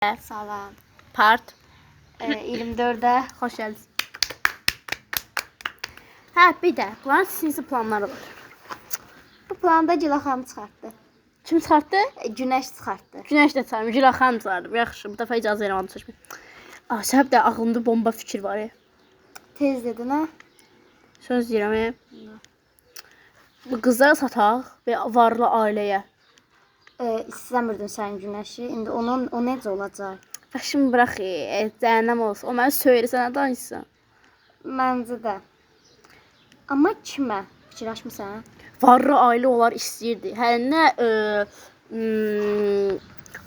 Salam. Part 24'də xoş gəldiniz. Hə, bir də bunların sinsi planları var. bu planda Gülaxanı çıxartdı. Kim çıxartdı? Günəş çıxartdı. Günəş də çıxartdı, Gülaxan çıxartdı. Yaxşı, bu dəfə icazə verəm seçmə. Səhv də ağlımda bomba fikir var. Tez dedin ha? Söz deyirəm. Bu qızları sataq və varlı ailəyə. İstəmirdin sən Günəşi. İndi o necə olacaq? Şimdi bırax, cəhənnəm olsun. O məni söyür, sənə danışsın. Məncə də. Amma kimə? Fikirləşmirsən? Varlı ailə olar istəyirdi. Hələ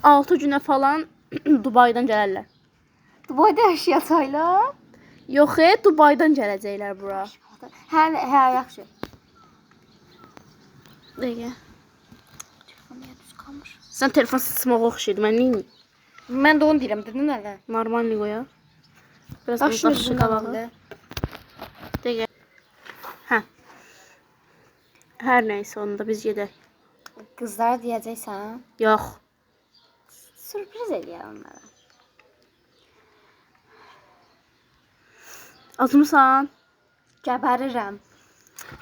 6 günə falan Dubaydan gələrlər. Dubayda yaşayacaqlar? Yox, Dubaydan gələcəklər bura. Hə, yaxşı. Dəqiqə. Telefonu düz qalmış. Sən telefon sıçmağa oxşayırdı, mən neyim? Mən də onu deyirəm, dedin hələ. Normal qoya. Biraz Daşın daşı üzündən qabağa. aldı. Dəqiqə. Hə. Hər nəysə onda biz gedək. Qızlara deyəcəksən? Yox. Sürpriz eləyər onlara. Acımısan? Gəbərirəm.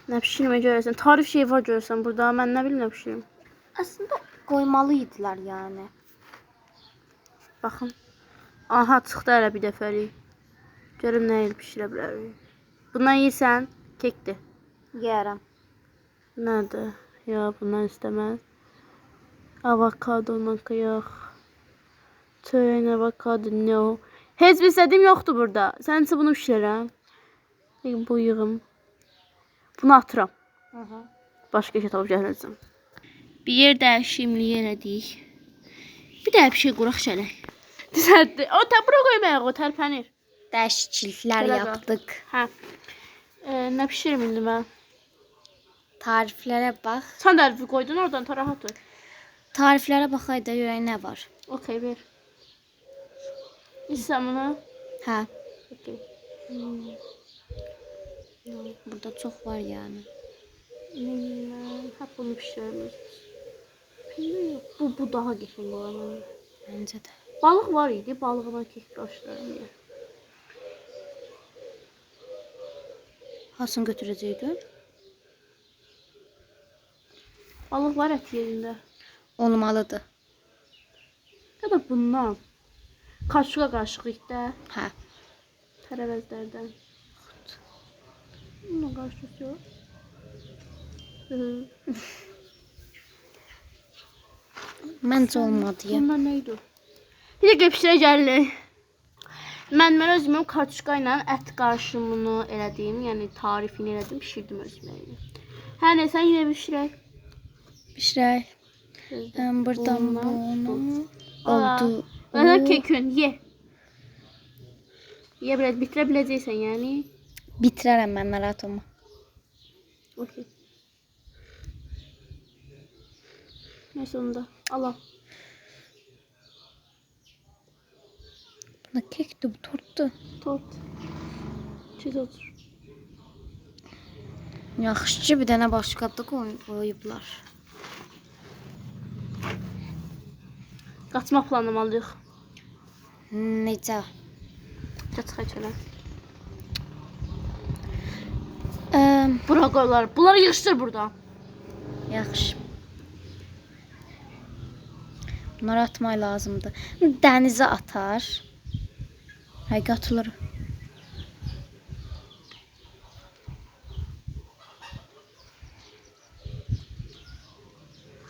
Nə bişirmə görəsən? Tarif şey var görəsən burada. Mən nə bilim nə bişirim. Aslında qoymalı idilər yəni. Baxın. Aha, çıxdı hələ bir dəfəlik. Görüm nə il bişirə bilərik. Bundan yeyirsən? Kekdir. Yeyərəm. Nədir? Ya, bundan istəməz. Avokadondan qıyaq. Çörəyin avokado, no. Heç bir istədiyim yoxdur burada. Sən isə bunu bişirərəm. Bu yığım. Bunu atıram. Başqa şey tapıb gələcəm. Bir yer dəyişimli elədik. Bir də bir şey quraq şələk. Düzəltdi. O bura qoymayaq, o tərpənir. Dəyişikliklər Belə yapdıq. Hə. Nə bişirim indi mən? Tariflərə bax. Sən dərifi qoydun oradan, ta rahat ol. Tariflərə baxay da görək nə var. Okey, ver. İstəsən bunu? Hə, Okey. burada çox var yəni. Hə, bunu bişirəmiz. Bu daha qəşəng olar məncə. Məncə də. Balıq var idi, balığına kek qarışdırıram. Hasını götürəcəkdin? Balıq var ət yerində. Olmalıdır. Ya da bundan. Kaşığa qarışıq itdə. Hə. Tərəvəzlərdən. Bununla qarışıq yox. Məncə olmadı ya. Bunlar nə idi? Bir də qəpişirə gəlir. Mən özümün kartuşka ilə ət qarışımını elədim. Yəni tarifini elədim, pişirdim özümə. Hər nəysə yenə bişirək. Bişirək. Buradan bunu oldu. Mən kekün, ye. Ye, biraz bitirə biləcəksən yəni. Bitirərəm mən, narahat olma. Okey. Neyse onu da al. Buna kekdir, bu tortdur. Tort. Çiz otur. Yaxşı, bir dənə başqa da qoyublar. Qaçma planlamalıyıq. Necə? Qaçıq çələ. Bura qoylar. Bunları yığışdır buradan. Yaxşı. Bunları atmaq lazımdır. Dənizə atar. Həqiqət atılır.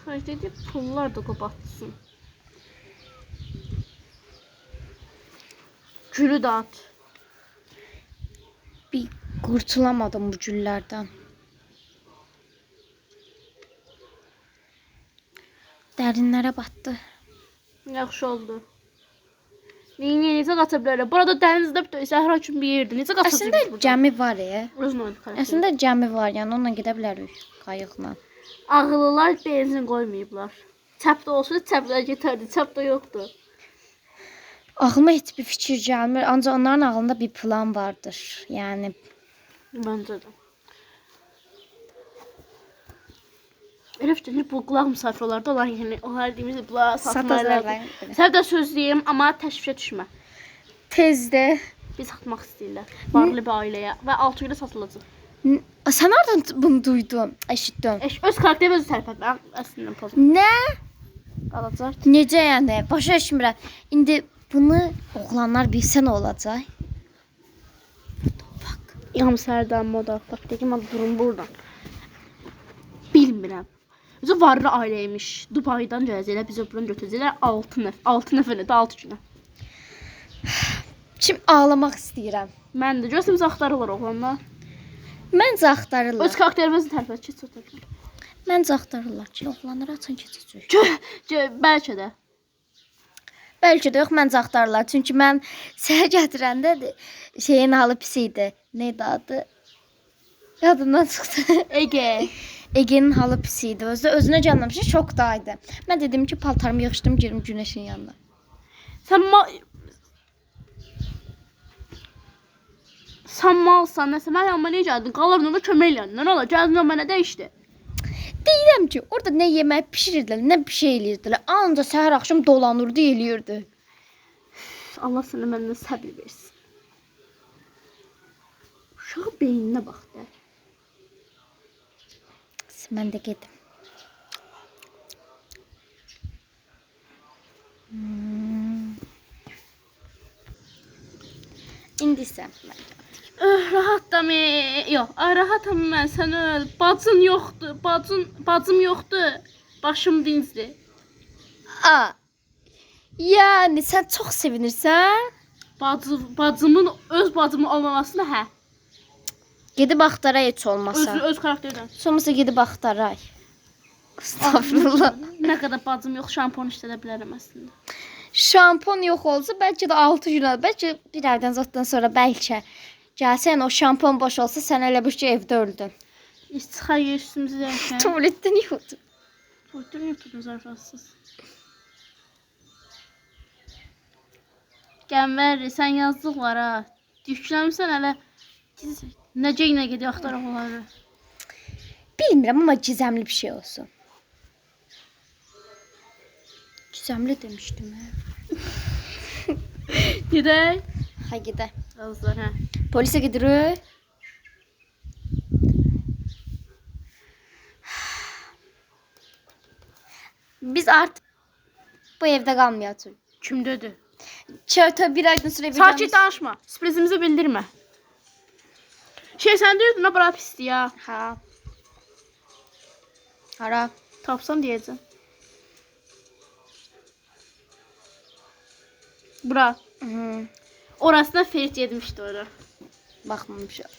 Haydi pullar da qobatsın. Gülü də at. Bir qurtulamadım bu güllərdən. Dərinlərə batdı. Yaxşı oldu. Necə qaça bilərlər? Burada dənizdə səhra üçün bir yerdir. Necə qaçacağıq Əslində gəmi var Özün oyun xərclə. Əslində gəmi var, yəni onunla gedə bilərik qayıqla. Ağıllılar benzin qoymayıblar. Çəpdə olsa çəpdə getərdi. Çəpdə yoxdur. Ağlıma heç bir fikir gəlmir, ancaq onların ağlında bir plan vardır. Yəni Məncə də. Elə fikirləşir bu qulaq müsafir olardı. Onlar deyimiz bunlar satmalar. Satacaqlar. Sən də söz deyim, amma təşvişə düşmə. Tezdə. Biz satmaq istəyirlər. Varlı bir ailəyə və 6 gündə satılacaq. Sən hardan bunu duydun? Eşitdin. Öz karakteri özü tərəf etmə. Əslində pozun. Nə? Qalacaq. Necə yəni? Başa düşmürəm. İndi bunu oğlanlar bilsə nə olacaq? Amsterdam moda. Bak dedim ama durun buradan. Bilmirəm. Özü varlı ailəymiş. Dubaydan gələcəklər, bizə buradan götürəcəklər 6 nəfər də 6 günə. Kim ağlamaq istəyirəm. Mən də görürəm biz axtarırlar oğlanlar. Məncə axtarırlar. Öz karakterimizi tərəf et, keç otur. Məncə axtarırlar ki, oğlanlar açın keçəcək. Bəlkə də. Bəlkə də yox, məncə axtarırlar. Çünki mən səhər gətirəndə şeyin halı pis idi. Neydi adı? Yadımdan çıxdı. Ege. Ege'nin halı pis idi. Özünə gəlməmişdi, şokdaydı. Mən dedim ki, paltarımı yığışdım, girim Günəşin yanına. Sən malsan, nəsə mən yanıma niyə gəldin? Qalarına da kömək eləyən. Nə ola? Gəldin mənə dəyişdi. Deyirəm ki, orada nə yemək pişirirdilər, nə bir şey eləyirdilər. Ancaq səhər axşam dolanırdı, eləyirdi. Allah sənə məndən səbir versin. Uşaq beyninə bax da. Mən də gedim. İndi sən mən. Rahatım. Yox, rahatam mən. Sən öl. Bacın yoxdur. Bacım yoxdur. Başım dincdir. Yəni sən çox sevinirsən? Öz bacımın olmamasına hə. Gedib axtaray heç olmasa. Öz karakterdən. Sonrası gedib axtaray. Estağfurullah. Nə qədər bacım yox, şampon işlədə bilərəm əslində. Şampon yox olsa bəlkə də 6 gün olur. Bəlkə bir aydan zaten sonra bəlkə gəlsən o şampon boş olsa sən elə bir şey evdə öldün. İstixar yer üstümüzü dəyişən. Tuvaletdən yutdun. Tuvaletdən yutdun zarfatsız. Qəmvər, sən yazdıqlar ha. Düşləmsən hələ. Necə yine gidiyor axtaraq onları. Bilmirəm amma gizemli bir şey olsun. Gizemli demiştim hə. Gedək. Ha gedək. Yazdılar hə. Polisə gidirik. Biz artıq bu evdə qalmayacağıq. Kim dedi? Çötə bir aydan sonra Sakit danışma. Sürprizimizi bildirmə. Sən deyirdim, bura pisdir ya. Ha. Hara? Tapsam deyəcəm. Bura. Orasına Ferit yedmişdi orada. Baxmamışam.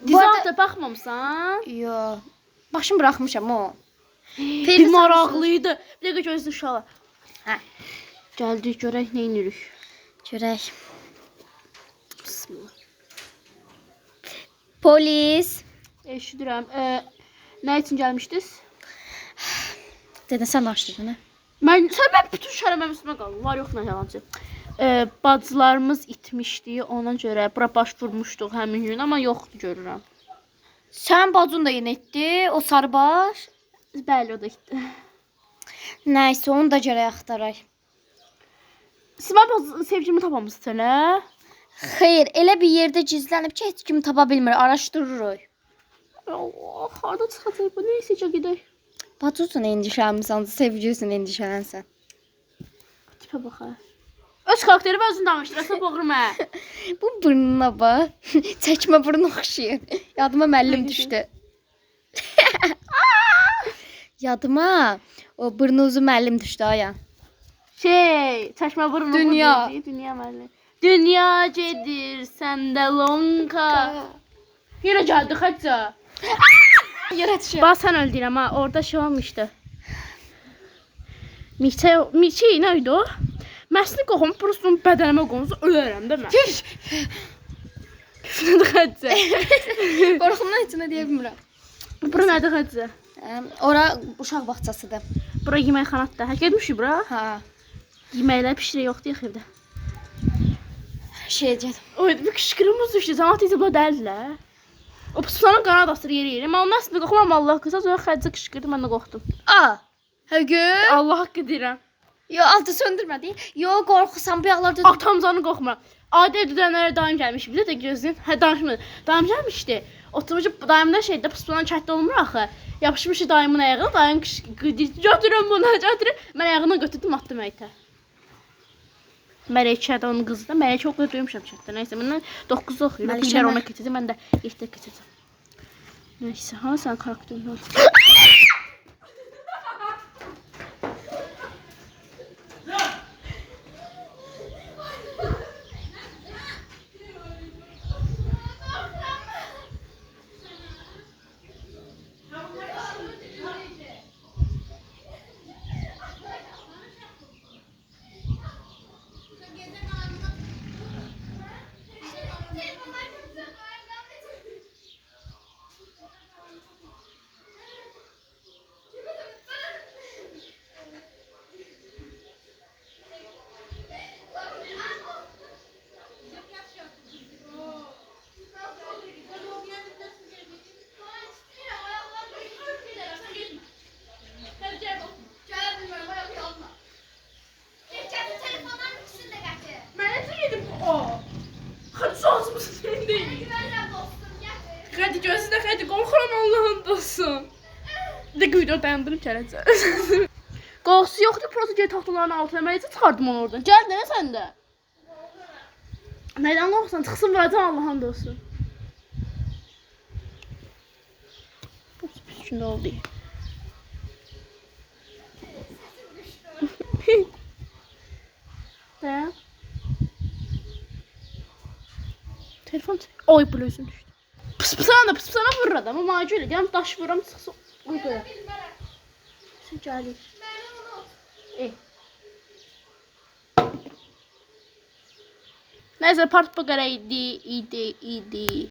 Dizaltı baxmamısan? Yox. Başım bıraxmışam o. Bir maraqlıydı. Bir dəqiqə gözlə uşaqlar. Hə. Gəldik, görək nə inirik. Görək. Bismillah. Polis. Eşidirəm. Nə üçün gəlmişdiniz? Dedin sən başladın, hə? Mən bütün şərəməm üstümə qaldım. Var yox, nə yalancı. Bacılarımız itmişdi. Ona görə bura baş vurmuşduq həmin gün, amma yoxdur görürəm. Sən bacın da yenə etdi, o sarıbaş. Bəli, o da itdi. Nəysə, onu da görək axtaraq. Siz mən sevgimi tapamısınız elə? Xeyr, elə bir yerdə gizlənib ki, heç kim tapa bilmir, araşdırırıq. Allah, harada çıxacaq bu? Neysə, gedək. Bacısan endişələnsən, sevgilisin endişələnsən. Tipə bax. Öz karakteri və özünü danışdırırsa boğurum hə. Bu burnuna bax. Çəkmə burnu oxşayır. Yadıma müəllim düşdü. Yadıma o burnuzu müəllim düşdü aya. Çəkmə burnu. Dünya. Dünya müəllim. Dünya gedir səndə lonka. Yenə gəldi xəcə. Yerə düşür. Bax sən öldürəm ha. Orada şey olmuşdu. Miçə nə idi o? Məsni qoxum bursun bədənimə qonsa ölərəm də mən. Nədir xəcə? Qorxumdan heç nə deyə bilmirəm. Bura nədir xəcə? Ora uşaq bağçasıdır. Bura yeməkxanadır. Hə getmişik bura? Ha. Yeməklər pişirək yoxdur ya evdə. Şey dedim. Oy, bir kışkırımız düşdü. Cəmaət isə bura dəldirlər. O pusana qanad asır yeri. Mən onun əslində qorxmam Allah qısa. Sonra Xədicə qışqırdı, mən də qorxdum. Aa. Həqiqət? Allah haqqı deyirəm. Yo, altı söndürmədi. Yo, qorxusan bu yağlarda. Atamcanı qorxmuram. Adi evdənlərə daim gəlmiş. Bir də gözün. Hə danışmır. Daim gəlmişdi. Oturmuş daimdə şeydə pusana çətdə olmur axı. Yapışmış dayımın ayağına. Dayım qışqırdı. Götürün bunu, götürün. Mən ayağını götürdüm, atdım əytə. Mələkə də onun qızı da. Mələkə oxuya döymüşəm çətdə. Nəysə, məndən 9-da oxuyur. Məlikər ona keçəcək, mən də 7-də keçəcəm. Nəysə, ha, sən karakterin ol. Hadi gözünə, hadi qorxuram Allah'ın dostum. Bir də video dayandırıb gələcək. Qorxusu yoxdur, prosta gel taxtaların altına. Mən necə çıxardım onu oradan? Gəl də sən də. Nədən qorxusan? Çıxsın vuracam Allah'ın dostum. Pis gün oldu. Dayan. Telefon. Oy, bluzun düşdü. Pıspısana vurur adamı. Macı öyle. Deyəm, daş vuram, çıxsın. Uyduya. Sen gəlir. Neyse, part bu qədər idi.